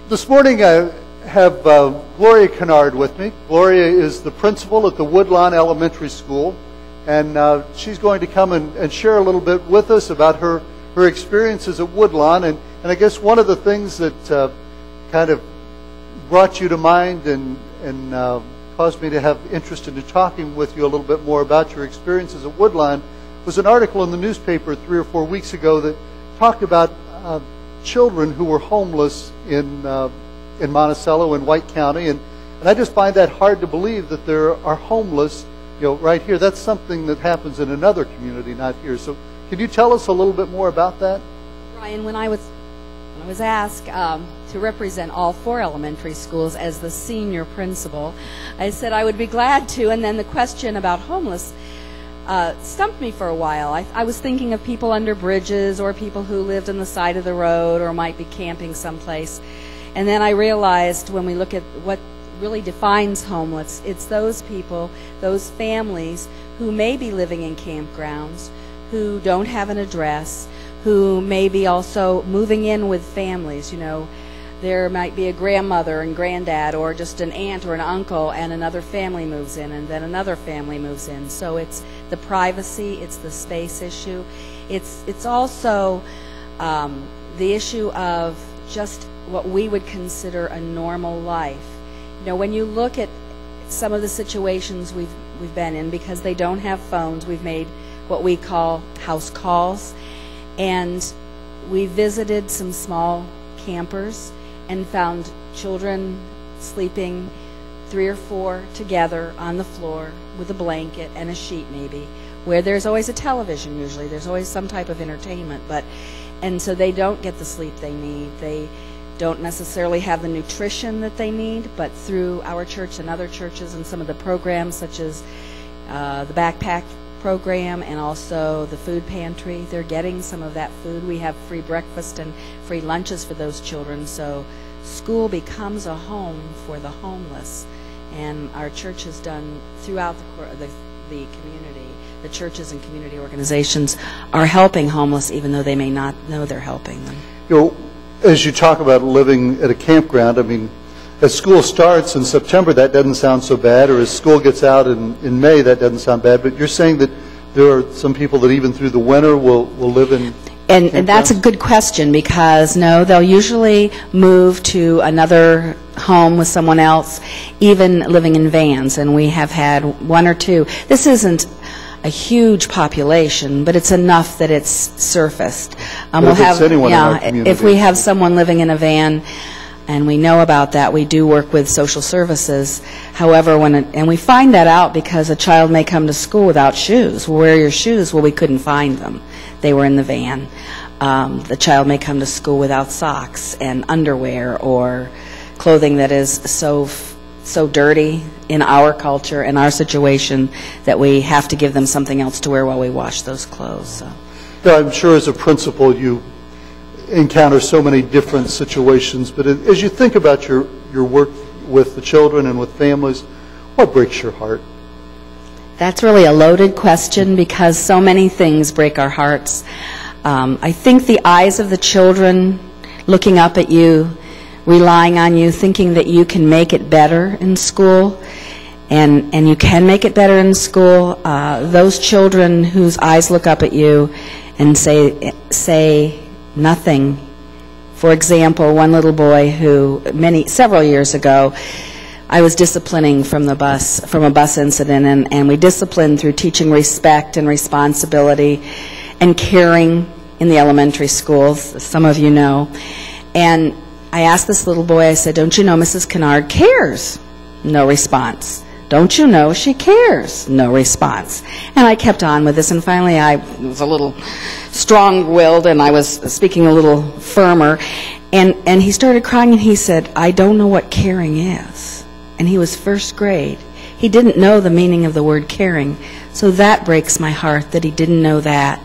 This morning I have Gloria Kennard with me. Gloria is the principal at the Woodlawn Elementary School, and she's going to come and share a little bit with us about her experiences at Woodlawn. And I guess one of the things that kind of brought you to mind and caused me to have interest in talking with you a little bit more about your experiences at Woodlawn was an article in the newspaper 3 or 4 weeks ago that talked about children who were homeless in Monticello and White County, and I just find that hard to believe that there are homeless, right here. That's something that happens in another community, not here. So, can you tell us a little bit more about that? Brian, when I was asked to represent all 4 elementary schools as the senior principal, I said I would be glad to, and then the question about homeless stumped me for a while. I was thinking of people under bridges or people who lived on the side of the road or might be camping someplace. And then I realized when we look at what really defines homeless, it's those people, those families who may be living in campgrounds, who don't have an address, who may be also moving in with families. There might be a grandmother and granddad or just an aunt or an uncle, and another family moves in, and then another family moves in. So it's the privacy, it's the space issue. It's also the issue of just what we would consider a normal life. When you look at some of the situations we've been in, because they don't have phones, we've made what we call house calls, and we visited some small campers and found children sleeping 3 or 4 together on the floor with a blanket and a sheet maybe, where there's always a television usually, there's always some type of entertainment, and so they don't get the sleep they need. They don't necessarily have the nutrition that they need, but through our church and other churches and some of the programs such as the backpack program and also the food pantry, they're getting some of that food. We have free breakfast and free lunches for those children, so school becomes a home for the homeless. And our church has done throughout the community, the churches and community organizations are helping homeless even though they may not know they're helping them. As you talk about living at a campground, as school starts in September, that doesn't sound so bad, or as school gets out in May, that doesn't sound bad, but you're saying that there are some people that even through the winter will live in and that's a good question, because they'll usually move to another home with someone else, even living in vans, and we have had 1 or 2. This isn't a huge population, but it's enough that it's surfaced. If we have someone living in a van and we know about that, we do work with social services. However, and we find that out because a child may come to school without shoes. Well, where are your shoes? Well, we couldn't find them. They were in the van. The child may come to school without socks and underwear or clothing that is so dirty in our culture and our situation that we have to give them something else to wear while we wash those clothes. So. I'm sure as a principal you encounter so many different situations, but as you think about your work with the children and with families, what breaks your heart? That's really a loaded question, because so many things break our hearts. I think the eyes of the children looking up at you, relying on you, thinking that you can make it better in school, and you can make it better in school. Those children whose eyes look up at you and say nothing. For example, one little boy who several years ago, I was disciplining from a bus incident, and we disciplined through teaching respect and responsibility and caring in the elementary schools, some of you know. And I asked this little boy, I said, "Don't you know Mrs. Kennard cares?" No response. "Don't you know she cares?" No response. And I kept on with this, and finally I was a little strong-willed, and I was speaking a little firmer, and he started crying, and he said, "I don't know what caring is." And he was 1st grade. He didn't know the meaning of the word caring, so that breaks my heart that he didn't know that.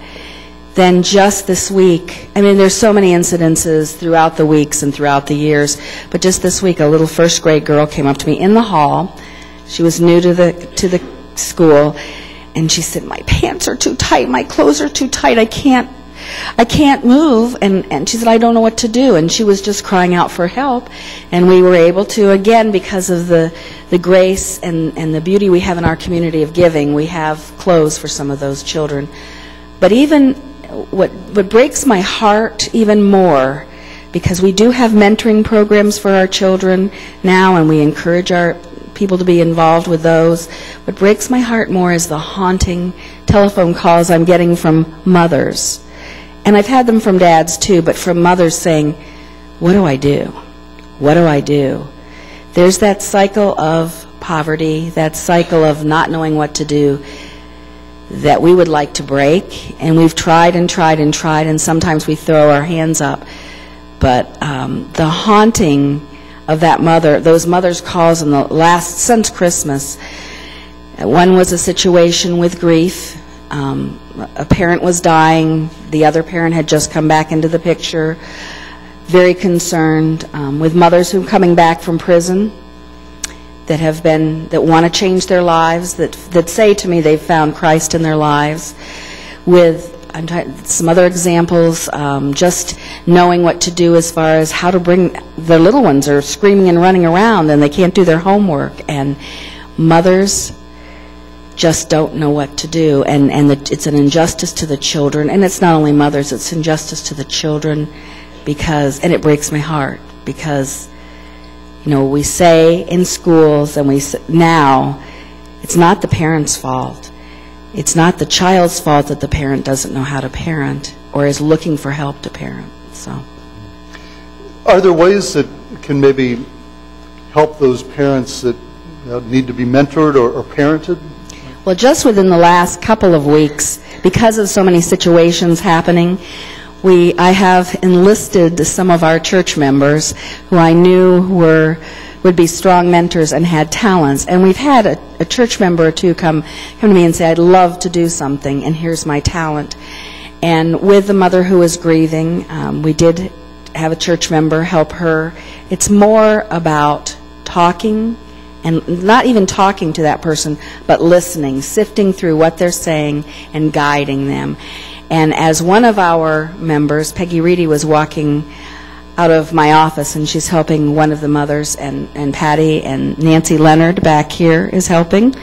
Then just this week, there's so many incidences throughout the weeks and throughout the years, but just this week a little 1st grade girl came up to me in the hall. She was new to the school, and she said, "My pants are too tight, my clothes are too tight, I can't I can't move. And she said, I don't know what to do. And she was just crying out for help. And we were able to, again, because of the grace and the beauty we have in our community of giving, we have clothes for some of those children. But even what breaks my heart even more, because we do have mentoring programs for our children now, and we encourage our people to be involved with those. What breaks my heart more is the haunting telephone calls I'm getting from mothers. And I've had them from dads too, but from mothers saying, what do I do? What do I do? There's that cycle of poverty, that cycle of not knowing what to do that we would like to break. And we've tried and tried and tried, and sometimes we throw our hands up. But the haunting of that mother, those mothers' calls in the since Christmas. One was a situation with grief. A parent was dying. The other parent had just come back into the picture. Very concerned with mothers who are coming back from prison that want to change their lives, that say to me they've found Christ in their lives. With some other examples, just knowing what to do as far as how to bring their little ones are screaming and running around and they can't do their homework, and mothers just don't know what to do, and it's an injustice to the children, and it's not only mothers, it's injustice to the children, and it breaks my heart, because we say in schools, and now it's not the parent's fault. It's not the child's fault that the parent doesn't know how to parent or is looking for help to parent. So, are there ways that can maybe help those parents that need to be mentored or parented? Well, just within the last couple of weeks, because of so many situations happening, I have enlisted some of our church members who I knew would be strong mentors and had talents. And we've had a church member or two come to me and say, I'd love to do something, and here's my talent. And with the mother who was grieving, we did have a church member help her. It's more about talking, and not even talking to that person, but listening, sifting through what they're saying and guiding them. And as one of our members, Peggy Reedy, was walking out of my office, and she's helping one of the mothers, and Patty and Nancy Leonard back here is helping.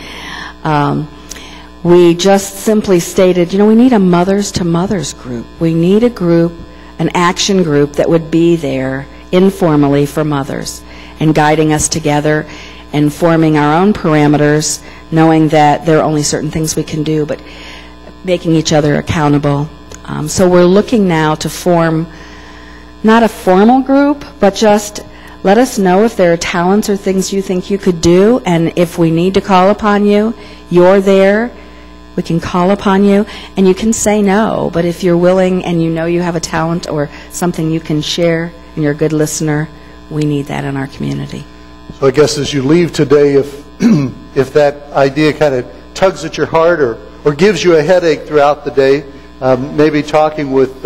We just simply stated, we need a mothers to mothers group. We need a group, an action group that would be there informally for mothers and guiding us together and forming our own parameters, knowing that there are only certain things we can do, but making each other accountable. So we're looking now to form not a formal group, but just let us know if there are talents or things you think you could do, and if we need to call upon you, you're there. We can call upon you, and you can say no, but if you're willing and you know you have a talent or something you can share and you're a good listener, we need that in our community. So I guess as you leave today, if that idea kind of tugs at your heart or gives you a headache throughout the day, maybe talking with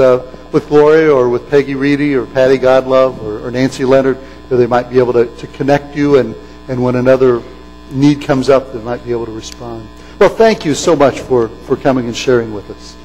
Gloria or with Peggy Reedy or Patty Godlove or Nancy Leonard, they might be able to connect you, and when another need comes up, they might be able to respond. Well, thank you so much for coming and sharing with us.